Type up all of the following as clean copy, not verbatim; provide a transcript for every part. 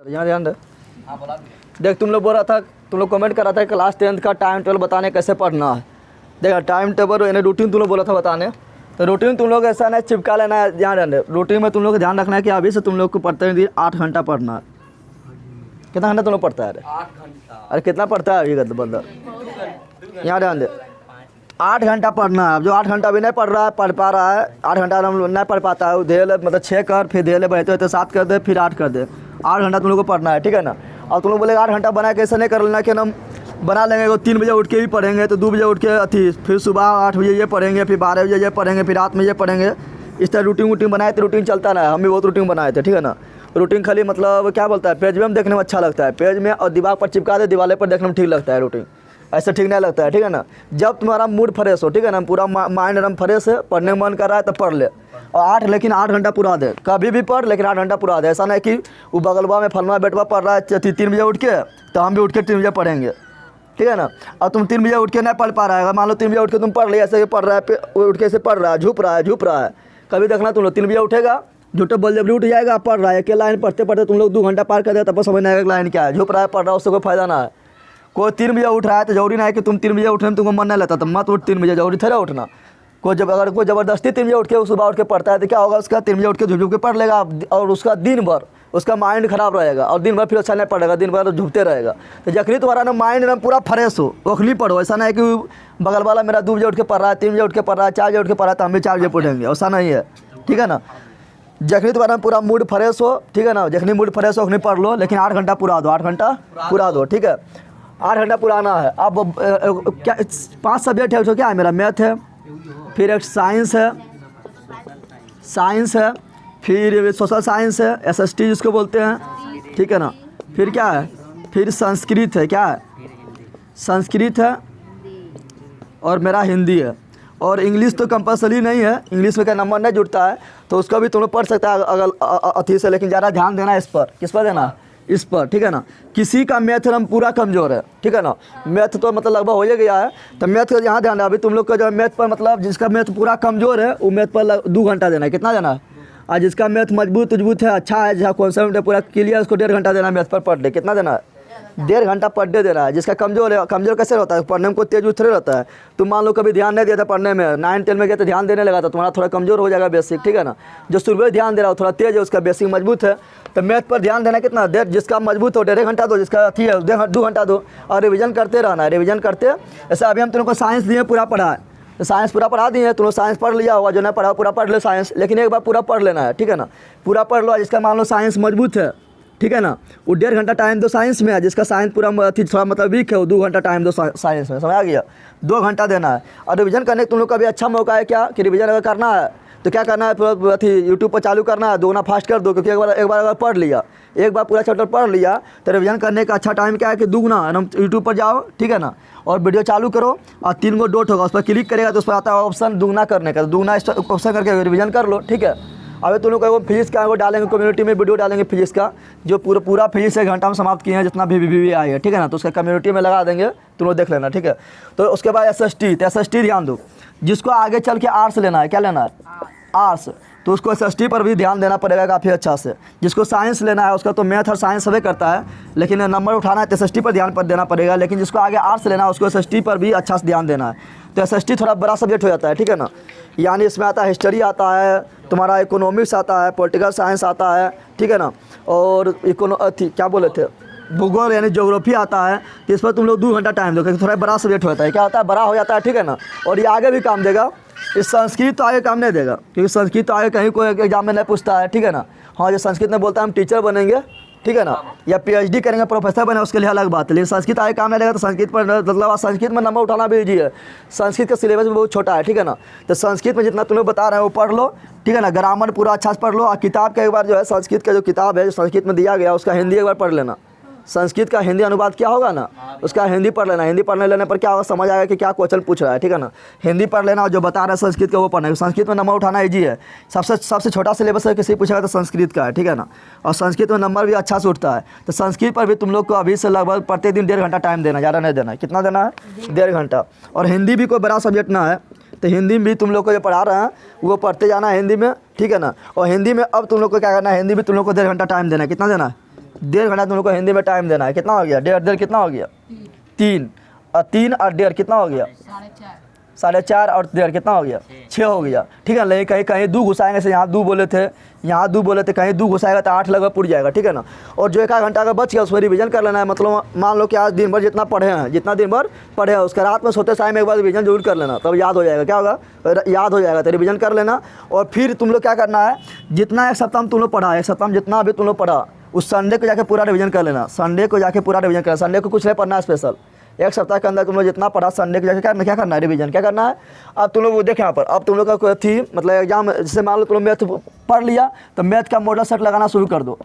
यहाँ ध्यान दे। देख तुम लोग बोल रहा था, तुम लोग कमेंट कर रहा था क्लास 10th का टाइम टेबल बताने कैसे पढ़ना है। देखा टाइम टेबल यानी रूटीन तुम लोग बोला था बताने, तो रूटीन तुम लोग ऐसा नहीं चिपका लेना है। ध्यान रखना रूटीन में तुम लोग को ध्यान रखना है कि अभी से तुम लोग को पढ़ते हैं 8 घंटा पढ़ना है। कितना घंटा तुम लोग पढ़ता है? अरे 8 घंटा। अरे कितना पढ़ता है अभी बंदा? यहाँ ध्यान दे, 8 घंटा पढ़ना है। अब जो 8 घंटा अभी नहीं पढ़ रहा है, पढ़ पा रहा है, 8 घंटा नहीं पढ़ पाता है, वो धीरे मतलब 6 कर, फिर धीरे बढ़ते तो 7 कर दे, फिर 8 कर दे। 8 घंटा तुम लोग को पढ़ना है, ठीक है ना। और तुम लोग बोले 8 घंटा बना के ऐसा नहीं कर लेना कि हम बना लेंगे, वो 3 बजे उठ के भी पढ़ेंगे, तो 2 बजे उठ के फिर सुबह 8 बजे ये पढ़ेंगे, फिर 12 बजे ये पढ़ेंगे, फिर रात में ये पढ़ेंगे। इस तरह रूटीन बनाए तो रूटीन चलता ना है। हम भी बहुत रूटीन बनाए थे, ठीक है ना। रूटीन खाली मतलब क्या बोलता है, पेज में हम देखने में अच्छा लगता है, पेज में और दीवार पर चिपका दे, दीवार पर देखने में ठीक लगता है। रूटीन ऐसा ठीक नहीं लगता है, ठीक है ना। जब तुम्हारा मूड फ्रेश हो, ठीक है ना, पूरा माइंड एकदम फ्रेश है, पढ़ने में मन कर रहा है तो पढ़ ले। और लेकिन 8 घंटा पूरा दे, कभी भी पढ़, लेकिन 8 घंटा पूरा दे। ऐसा नहीं कि वो बगलवा में फलना बेटवा पढ़ रहा है 3 बजे उठ के, तो हम भी उठ के 3 बजे पढ़ेंगे, ठीक है ना। और तुम 3 बजे उठ के नहीं पढ़ पा रहा है, मान लो 3 बजे उठ के तुम पढ़ लिया, ऐसे पढ़ रहा है, उठ के ऐसे पढ़ रहा है, झुप रहा है। कभी देखना तुम लोग 3 बजे उठेगा, झूठे बल जबरी उठ जाएगा, पढ़ रहा है, एक लाइन पढ़ते पढ़ते तुम लोग 2 घंटा पार कर दे, तब समझ नहीं आएगा लाइन क्या है। झुप रहा है, पढ़ रहा है, उससे कोई फायदा ना है। कोई 3 बजे उठ रहा है तो जरूरी नहीं है कि तुम 3 बजे उठने में तुमको मन नहीं लगता तो मत उठ 3 बजे, जरूरी थोड़ा उठना। अगर कोई ज़बरदस्ती 3 बजे उठ के सुबह उठ के पढ़ता है तो क्या होगा, उसका 3 बजे उठ के झुक के पढ़ लेगा, और उसका दिन भर उसका माइंड खराब रहेगा, और दिन भर फिर अच्छा नहीं पढ़ेगा, दिन भर झुकते रहेगा। तो जखनी तुम्हारा ना माइंड एकदम पूरा फ्रेश हो, ओखली पढ़ो। ऐसा नहीं है कि बगल वाला मेरा 2 बजे उठ के पढ़ रहा है, 3 बजे उठ के पढ़ रहा है, 4 बजे उठ के पढ़ रहा है तो हम भी 4 बजे पढ़ेंगे, ऐसा नहीं है, ठीक है ना। जखनी तुम्हारा पूरा मूड फ्रेश हो, ठीक है ना, जखनी मूड फ्रेश हो उखनी पढ़ लो, लेकिन 8 घंटा पूरा दो, 8 घंटा पूरा दो, ठीक है। 8 घंटा पुराना है। अब क्या 5 सब्जेक्ट है, क्या है मेरा? मैथ है, फिर एक साइंस है, फिर सोशल साइंस है, SST जिसको बोलते हैं, ठीक है ना। फिर क्या है? फिर संस्कृत है, क्या है? संस्कृत है, और मेरा हिंदी है। और इंग्लिश तो कंपलसरी नहीं है, इंग्लिश में क्या नंबर नहीं जुड़ता है, तो उसका भी तुम लोग पढ़ सकता है अगर अथी से, लेकिन ज़्यादा ध्यान देना इस पर। किस पर देना? इस पर, ठीक है ना। किसी का मैथ एकदम पूरा कमज़ोर है, ठीक है ना, मैथ तो मतलब लगभग हो ही गया है, तो मैथ का यहाँ ध्यान है। अभी तुम लोग का जो मैथ पर मतलब जिसका मैथ पूरा कमज़ोर है, वो मैथ पर 2 घंटा देना है। कितना देना है? और जिसका मैथ मजबूत है, अच्छा है, जहाँ कॉन्सेप्ट है पूरा क्लियर, उसको 1.5 घंटा देना है मैथ पर पर डे। कितना देना है? 1.5 घंटा पर डे देना है। जिसका कमज़ोर है, कमज़ोर कैसे होता है, पढ़ने में कोई तेज उतरे रहता है। तुम मान लो कभी ध्यान नहीं दिया था पढ़ने में, 9-10 में गया तो ध्यान देने लगा, तो तुम्हारा थोड़ा कमज़ोर हो जाएगा बेसिक, ठीक है ना। जो शुरू में ध्यान दे रहा हो, थोड़ा तेज है, उसका बेसिक मजबूत है, तो मैथ पर ध्यान देना कितना देर। जिसका मजबूत हो 1.5 घंटा दो, जिसका अथी है 2 घंटा दो, और रिवीजन करते रहना है, रिवीजन करते। ऐसे अभी हम तुम को साइंस दिए, पूरा पढ़ा है, तो साइंस पूरा पढ़ा दिए, तुम लोग साइंस पढ़ लिया होगा, जो नहीं पढ़ा पूरा पढ़ लो साइंस, लेकिन एक बार पूरा पढ़ लेना है, ठीक है ना। पूरा पढ़ लो। जिसका मान लो साइंस मजबूत है, ठीक है ना, वो 1.5 घंटा टाइम दो साइंस में है। जिसका साइंस पूरा थोड़ा मतलब वीक है, वो 2 घंटा टाइम दो साइंस में, समझ आ गया। 2 घंटा देना है। और रिवीजन करने तुम लोग का भी अच्छा मौका है क्या, कि रिवीजन अगर करना है तो क्या करना है, पूरा अथी यूट्यूब पर चालू करना है, 2 गुना फास्ट कर दो, क्योंकि एक बार अगर पढ़ लिया, एक बार पूरा चैप्टर पढ़ लिया, तो रिवीजन करने का अच्छा टाइम क्या है कि 2 गुना हम यूट्यूब पर जाओ, ठीक है ना, और वीडियो चालू करो, और 3 गो डॉट होगा, उस पर क्लिक करेगा तो उस पर आता है ऑप्शन दुगना करने का, 2 गुना ऑप्शन करके रिवीजन कर लो, ठीक है। अभी तुम लोग को फिजिक्स का वो डालेंगे, कम्युनिटी में वीडियो डालेंगे फिजिक्स का, जो पूरा फिजिक्स 1 घंटा में समाप्त किए हैं, जितना भी आई है, ठीक है ना, तो उसका कम्युनिटी में लगा देंगे, तुम लोग देख लेना, ठीक है। तो उसके बाद SST, तो SST ध्यान दो। जिसको आगे चल के आर्ट्स लेना है, क्या लेना है? आर्ट्स, तो उसको SST पर भी ध्यान देना पड़ेगा काफ़ी अच्छा से। जिसको साइंस लेना है, उसका तो मैथ और साइंस सभी करता है, लेकिन नंबर उठाना है तो SST पर ध्यान देना पड़ेगा। लेकिन जिसको आगे आर्ट्स लेना है, उसको SST पर भी अच्छा से ध्यान देना है। तो SST थोड़ा बड़ा सब्जेक्ट हो जाता है, ठीक है ना। यानी इसमें आता है हिस्ट्री आता है, तुम्हारा इकोनॉमिक्स आता है, पॉलिटिकल साइंस आता है, ठीक है ना, और क्या बोले थे, भूगोल यानी ज्योग्राफी आता है। तो इस पर तुम लोग 2 घंटा टाइम दो, क्योंकि थोड़ा बड़ा सब्जेक्ट होता है, क्या होता है, बड़ा हो जाता है, ठीक है ना। और ये आगे भी काम देगा। इस संस्कृत तो आगे काम नहीं देगा, क्योंकि संस्कृत तो आगे कहीं कोई एग्जाम में नहीं पूछता है, ठीक है ना। हाँ, जो संस्कृत में बोलता है हम टीचर बनेंगे, ठीक है ना, या PhD करेंगे, प्रोफेसर बने, उसके लिए अलग बात है, लेकिन संस्कृत आगे काम नहीं देगा। तो संस्कृत पर मतलब संस्कृत में नंबर उठाना भी ईजी है। संस्कृत का सिलेबस भी बहुत छोटा है, ठीक है ना। तो संस्कृत में जितना तुम लोग बता रहे हैं वो पढ़ लो, ठीक है ना। ग्रामर पूरा अच्छा से पढ़ लो, और किताब का एक बार जो है संस्कृत का जो किताब है, जो संस्कृत में दिया गया, उसका हिंदी एक बार पढ़ लेना। संस्कृत का हिंदी अनुवाद क्या होगा ना, उसका हिंदी पढ़ लेना। हिंदी पढ़ने लेने पर क्या होगा, समझ आएगा कि क्या क्वेश्चन पूछ रहा है, ठीक है ना। हिंदी पढ़ लेना, और जो बता रहा है संस्कृत का वो पढ़ना है। संस्कृत में नंबर उठाना ईजी है, सबसे छोटा सिलेबस है, किसी पूछेगा तो संस्कृत का है, ठीक है ना। और संस्कृत में नंबर भी अच्छा से उठता है। तो संस्कृत पर भी तुम लोग को अभी से लगभग प्रत्येक दिन 1.5 घंटा टाइम देना, ज़्यादा नहीं देना है। कितना देना है? 1.5 घंटा। और हिंदी भी कोई बड़ा सब्जेक्ट ना है, तो हिंदी भी तुम लोग को जो पढ़ा रहे हैं वो पढ़ते जाना है हिंदी में, ठीक है ना। और हिंदी में अब तुम लोग को क्या करना है, हिंदी भी तुम लोग को 1.5 घंटा टाइम देना है। कितना देना है? 1.5 घंटा तुम लोग को हिंदी में टाइम देना है। कितना हो गया? 1.5 कितना हो गया? 3 और 3 और 1.5 कितना हो गया? 4.5 और 1.5 कितना हो गया? 6 हो गया। ठीक है, लेकिन कहीं कहीं 2 घुसाएंगे, से यहाँ 2 बोले थे, यहाँ 2 बोले थे, कहीं 2 घुसाएगा तो 8 लगभग पुर जाएगा। ठीक है ना। और जो 1 घंटा का बच गया उसमें रिवीजन कर लेना है। मतलब मान लो कि आज दिन भर जितना पढ़े हैं, जितना दिन भर पढ़े हैं, उसका रात में सोते समय एक बार रिवीजन जरूर कर लेना, तब याद हो जाएगा। क्या होगा? याद हो जाएगा। तो रिवीजन कर लेना। और फिर तुम लोग क्या करना है, जितना एक सप्ताह में तुम लोग पढ़ा, एक सप्ताह में जितना भी तुम लोग पढ़ा, उस संडे को जाके पूरा रिवीजन कर लेना। संडे को जाके पूरा रिवीजन करना। संडे को कुछ नहीं पढ़ना है स्पेशल। एक सप्ताह के अंदर तुम लोग जितना पढ़ा, संडे को जाके क्या करना है? रिवीजन। क्या करना है? अब तुम लोग वो देखें यहाँ पर, अब तुम लोग का कोई थी मतलब एग्जाम, जैसे मान लो तुम लोग मैथ पढ़ लिया तो मैथ का मॉडल सेट लगाना शुरू कर दो।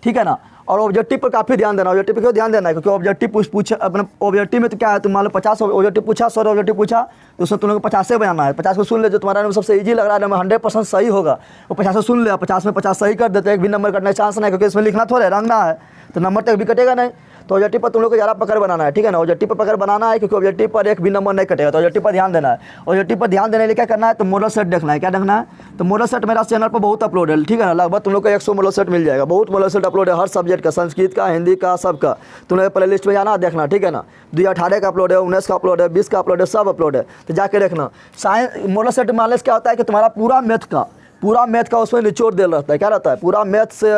ठीक है ना। और ऑब्जेक्टिव पर काफ़ी ध्यान देना। ऑब्जेक्टिव पर क्यों ध्यान देना है? क्योंकि ऑब्जेक्टिव पूछा अपने ऑब्जेक्टिव में तो क्या है, तुम मान लो 50 ऑब्जेक्टिव पूछा, 100 ऑब्जेक्टिव पूछा, तो उसमें तुम लोग को 50 बनाना है। 50 को सुन ले, जो तुम्हारा सबसे ईजी लग रहा है, 100% सही होगा, वो 50 को सुन ले, 50 में 50 सही कर देते, एक भी नंबर कटने का चांस नहीं, क्योंकि इसमें लिखना थोड़ा रंगना है, तो नंबर तक भी कटेगा नहीं। तो ऑब्जेक्टिव पर तुम लोग को ज़्यादा पकड़ बनाना है। ठीक है ना। ऑब्जेक्टिव पर पकड़ बनाना है, क्योंकि ऑब्जेक्टिव पर एक भी नंबर नहीं कटेगा। तो ऑब्जेक्टिव पर ध्यान देना है। ऑब्जेक्टिव पर ध्यान देने के लिए क्या करना है? तो मॉडल सेट देखना है। क्या देखना है? तो मॉडल सेट मेरा चैनल पर बहुत अपलोड है। ठीक है ना। लगभग तुम लोग को 100 मॉडल सेट मिल जाएगा। बहुत मॉडल सेट अपलोड है हर सब्जेक्ट का, संस्कृत का, हिंदी का, सबका। तुम लोग प्ले लिस्ट में जाना, देखना। ठीक है ना। 2018 का अपलोड है, 19 का अपलोड है, 20 का अपलोड है, सब अपलोड है। तो जाके देखना। साइंस मॉडल सेट मान क्या होता है कि तुम्हारा पूरा मैथ का उसमें निचोड़ दे रहता है। क्या रहता है? पूरा मैथ से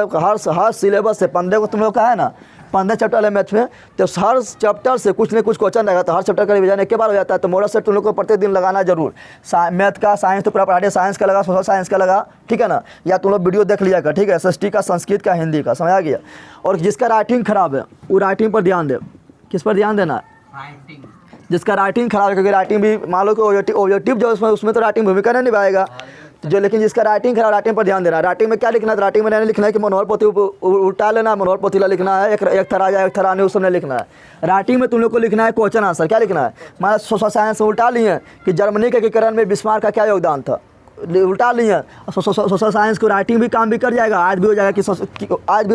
हर सिलेबस से 15 को तुम लोग का है ना, 15 चैप्टर है मैथ में, तो हर चैप्टर से कुछ न कुछ क्वेश्चन रहेगा। तो हर चैप्टर का रिवीजन एक बार हो जाता है। तो मॉडल सेट तुम लोग को प्रत्येक दिन लगाना जरूर। मैथ का, साइंस तो पूरा पढ़ा, साइंस का लगा, सोशल साइंस का लगा। ठीक है ना। या तुम लोग वीडियो देख लिया कर। ठीक है। SST का, संस्कृत का, हिंदी का, समझ आ गया। और जिसका राइटिंग खराब है वो राइटिंग पर ध्यान दे। किस पर ध्यान देना है? जिसका राइटिंग खराब है, क्योंकि राइटिंग भी मान लो कि ऑब्जेक्टिव जो उसमें तो राइटिंग भूमिका नहीं निभाएगा, जो लेकिन जिसका राइटिंग खराब, राइटिंग पर ध्यान देना। राइटिंग में क्या लिखना है? राइटिंग में नहीं लिखना है कि मनोहर पोथी उल्टा लेना है, मनोहर पोथीला लिखना है, एक थरा या एक थरा नहीं, उस समय लिखना है। राइटिंग में तुम लोग को लिखना है क्वेश्चन आंसर। क्या लिखना है? मान सोशल साइंस उल्टा लिए कि जर्मनी के एकीकरण में बिस्मार्क का क्या योगदान था, उल्टा लिए। सोशल साइंस को राइटिंग भी काम भी कर जाएगा, आज भी हो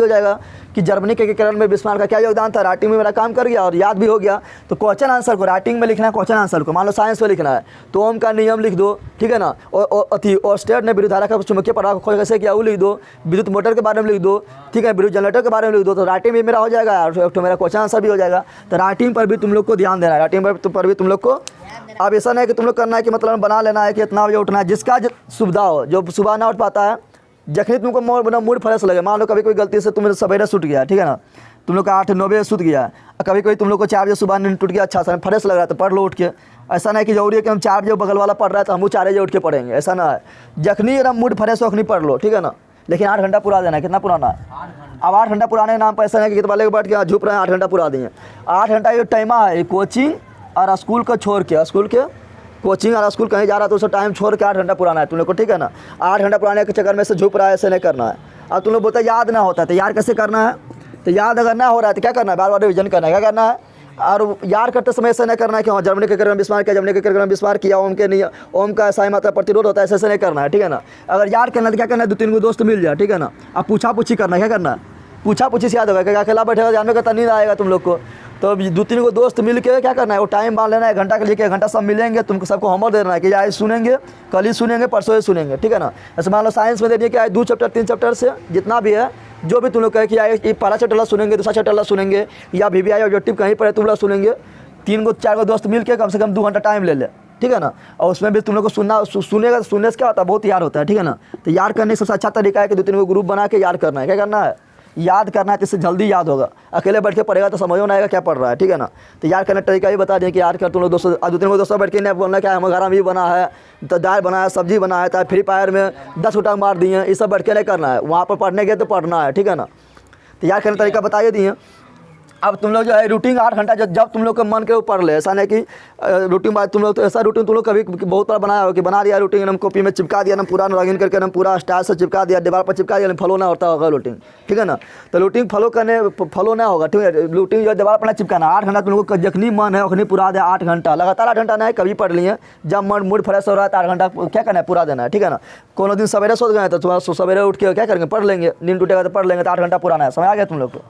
जाएगा कि जर्मनी के एकीकरण में बिस्मार्क का क्या योगदान था, राइटिंग में मेरा काम कर गया और याद भी हो गया। तो क्वेश्चन आंसर को राइटिंग में लिखना है। क्वेश्चन आंसर को मान लो साइंस में लिखना है तो ओम का नियम लिख दो। ठीक है ना। और स्टेट ने विद्युत धारा का चुंबकीय प्रवाह खोज कैसे किया वो लिख दो। विद्युत मोटर के बारे में लिख दो। ठीक है। विद्युत जनरेटर के बारे में लिख दो। तो राइटिंग भी मेरा हो जाएगा और तो मेरा क्वेश्चन आंसर भी हो जाएगा। तो राइटिंग पर भी तुम लोग को ध्यान देना है। राइटिंग पर भी तुम लोग को अब ऐसा नहीं कि तुम लोग करना है कि मतलब बना लेना है कि इतना बजे उठना है। जिसका सुविधा हो, जो सुबह ना उठ पाता है, जखनी तुमको मूड फ्रेश लगे, मान लो कभी कोई गलती से तुम्हें सवेरे सुट गया। ठीक है ना। तुम लोग का 8-9 बजे सुत गया, कभी कोई तुम लोग को 4 बजे सुबह नींद टूट गया, अच्छा सा फ्रेश लग रहा है तो पढ़ लो उठ के। ऐसा नहीं कि जरूरी है कि हम 4 बजे बगल वाला पढ़ रहा है तो हम 4 बजे उठ के पढ़ेंगे, ऐसा ना है। जखनी एकदम मूड फ्रेश हो पढ़ लो। ठीक है ना। लेकिन 8 घंटा पूरा देना है। कितना पुराना है? अब 8 घंटा पुराने के नाम पर ऐसा नहीं कि कितना लेके बैठ के झुप रहे हैं 8 घंटा पुरा दिए। 8 घंटा ये टाइम है कोचिंग और स्कूल को छोड़ के, स्कूल के कोचिंग और स्कूल कहीं जा रहा है तो उसका टाइम छोड़ के 8 घंटा पुराना है तुम लोग को। ठीक है ना। 8 घंटा पुराने के चक्कर में से झुप रहा है, ऐसे नहीं करना है। अब तुम लोग बोलते याद ना होता है तो याद कैसे करना है? तो याद अगर ना हो रहा है तो क्या करना है? बार बार रिविजन करना है। क्या करना है? और याद करते समय ऐसा नहीं करना है कि हाँ जर्मनी के एकीकरण में बिस्मार्क किया, जर्मनी के एकीकरण में बिस्मार्क किया, ओम के नहीं, ओम का साई मात्रा प्रतिरोध होता है, ऐसे नहीं करना है। ठीक है ना। अगर याद करना है तो क्या करना है? 2-3 को दोस्त मिल जाए। ठीक है ना। अब पूछा पूछी करना है। क्या करना है? पूछा पूछी से याद होगा। क्या अकेला बैठेगा जानने का नींद आएगा तुम लोग को। तो 2-3 को दोस्त मिल के क्या करना है? वो टाइम बांध लेना है, 1 घंटा के लिए 1 घंटा सब मिलेंगे, तुमको सबको होमवर्क देना है कि आज सुनेंगे, कल ही सुनेंगे, परसों ही सुनेंगे। ठीक है ना। ऐसे मान लो साइंस में दे दिए कि आज 2 चैप्टर 3 चैप्टर से जितना भी है, जो भी तुम लोग कहे कि आज ये पहला चैप्टर सुनेंगे, दूसरा चैप्टर सुनेंगे, या VVI ऑब्जेक्टिव कहीं पर है तुम लोग सुनेंगे। 3 को 4 को दोस्त मिल के कम से कम 2 घंटा टाइम ले ले। ठीक है ना। और उसमें भी तुम लोग को सुनेगा, सुनने से क्या होता है? बहुत याद होता है। ठीक है ना। तो याद करने का सबसे अच्छा तरीका है कि 2-3 को ग्रुप बना के याद करना है। क्या करना है? याद करना है, तो इससे जल्दी याद होगा। अकेले बैठ के पढ़ेगा तो समझ में आएगा क्या पढ़ रहा है। ठीक है ना। तो याद करने का तरीका भी बता दें कि याद कर तुम लोग 2-3 को दोस्तों बैठ के नहीं बोलना क्या हमारे घर में भी बना है, तो दाल बना है, सब्जी बना है, तो फ्री फायर में 10 उठा मार दिए, ये सब बैठ के नहीं करना है। वहाँ पर पढ़ने गए तो पढ़ना है। ठीक है ना। तो याद करने का तरीका बताइए दिए। अब तुम लोग जो है रूटीन 8 घंटा जब तुम लोग का मन के पढ़ ले, ऐसा नहीं कि रूटीन बाद तुम लोग तो ऐसा रूटीन तुम लोग कभी बहुत बार बनाया हो कि बना दिया रूटीन, एकदम कॉपी में चिपका दिया, एकदम पूरा लॉगिन करके एकदम पूरा स्टाइल से चिपका दिया, दीवार पर चिपका दिया, फॉलो ना होता होगा रूटीन। ठीक है ना। तो रूटीन फॉलो ना होगा। ठीक है। रूटीन जो दीवार पर ना चिपकाना। 8 घंटा तुम लोग को जखनी मन है उखनी पूरा दे। 8 घंटा लगातार 8 घंटा नहीं, कभी पढ़ लिए, जब मन मूड फ्रेश हो रहा है तो 8 घंटा क्या करना है? पूरा देना है। ठीक है ना। कोनो दिन सवेरे सो गए तो तुम्हारा सवेरे उठ के क्या करेंगे? पढ़ लेंगे। नींद टूटेगा तो पढ़ लेंगे, तो 8 घंटा पुराना है। समझ आ गया तुम लोग को?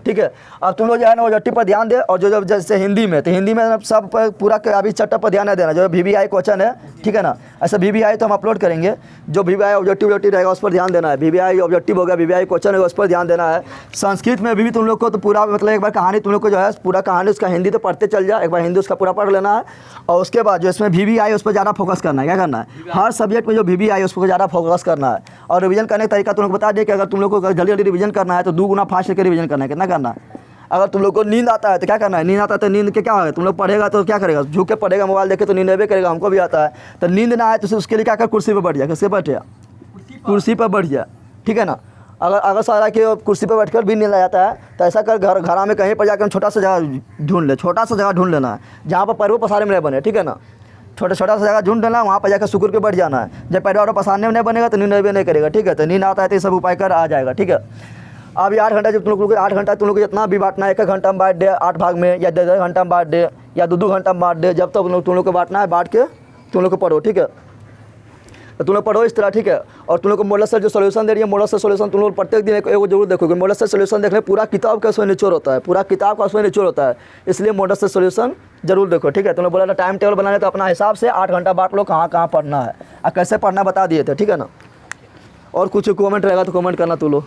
ठीक है। अब तुम लोग जो है ना ऑब्जेक्टिव पर ध्यान दे, और जो जब जैसे हिंदी में, तो हिंदी में सब पर पूरा अभी चैप्टर पर ध्यान नहीं देना, जो VBI क्वेश्चन है, ठीक है ना। ऐसा VBI तो हम अपलोड करेंगे, जो VBI ऑब्जेक्टिव रहेगा उस पर ध्यान देना है। VBI ऑब्जेक्टिव होगा, VBI क्वेश्चन होगा, उस पर ध्यान देना है। संस्कृत में भी तुम लोग को तो पूरा मतलब एक बार कहानी तुम लोग को जो है पूरा कहानी उसका हिंदी तो पढ़ते चल जाए, एक बार हिंदी उसका पूरा पढ़ लेना है, और उसके बाद जो इसमें VBI उस पर ज़्यादा फोकस करना है। क्या करना है, हर सब्जेक्ट में जो VBI उस पर ज़्यादा फोकस करना है। और रिवीजन करने का तरीका तुम लोग बता दिए कि अगर तुम लोग को जल्दी जल्दी रिवीजन करना है तो 2 गुना फास्ट करके रिवीजन करना है। कितना करना है, अगर तुम लोग को नींद आता है तो क्या करना है, नींद आता है तो नींद के क्या होगा, तुम लोग पढ़ेगा तो क्या करेगा, झुक के पढ़ेगा, मोबाइल देखे तो नींद भी करेगा, हमको भी आता है। तो नींद ना आए तो उसके लिए क्या कर, कुर्सी पर बैठ जाए, किसके बैठ जा, कुर्सी पर बैठ जाए, ठीक है ना। अगर सारा के कुर्सी पर बैठकर भी नींद आ जाता है तो ऐसा कर घर में कहीं पर जाकर छोटा सा जगह ढूंढ ले, छोटा सा जगह ढूंढ लेना है जहाँ पर पैरों पसारे में नहीं बने, ठीक है ना। छोटा सा जगह ढूंढ लेना, वहाँ पर जाकर सुकुर के बैठ जाना है। जब पैरों और पसारने में नहीं बनेगा तो नींद भी नहीं करेगा, ठीक है। तो नींद आता है तो ये सब उपाय कर आ जाएगा, ठीक है। अब ये 8 घंटा जब तुम लोग 8 घंटा तुम लोग को जितना भी बांटना है, 1 घंटा में बांट दे 8 भाग में, या 10 घंटा में बांट दे, या 2 घंटा में बांट दे, जब तक तुम लोग को बांटना है बांट के तुम लोग को पढ़ो, ठीक है। तो तुम लोग पढ़ो इस तरह, ठीक है। और तुम लोग को मॉडल से जो सोल्यूशन दे रही है, मॉडल से सोल्यूशन तुम लोग प्रत्येक दिन एक जरूर देखोगे। मॉडल से सोल्यूशन देखने पूरा किताब का उसमें निचोड़ होता है, पूरा किताब का उसमें निचोड़ होता है, इसलिए मॉडल से सोल्यूशन जरूर देखो, ठीक है। तुमने बोला ना टाइम टेबल बनाने तो अपना हिसाब से 8 घंटा बांट लो, कहाँ कहाँ पढ़ना है और कैसे पढ़ना बता दिए थे, ठीक है ना। और कुछ कमेंट रहेगा तो कमेंट करना तू लो।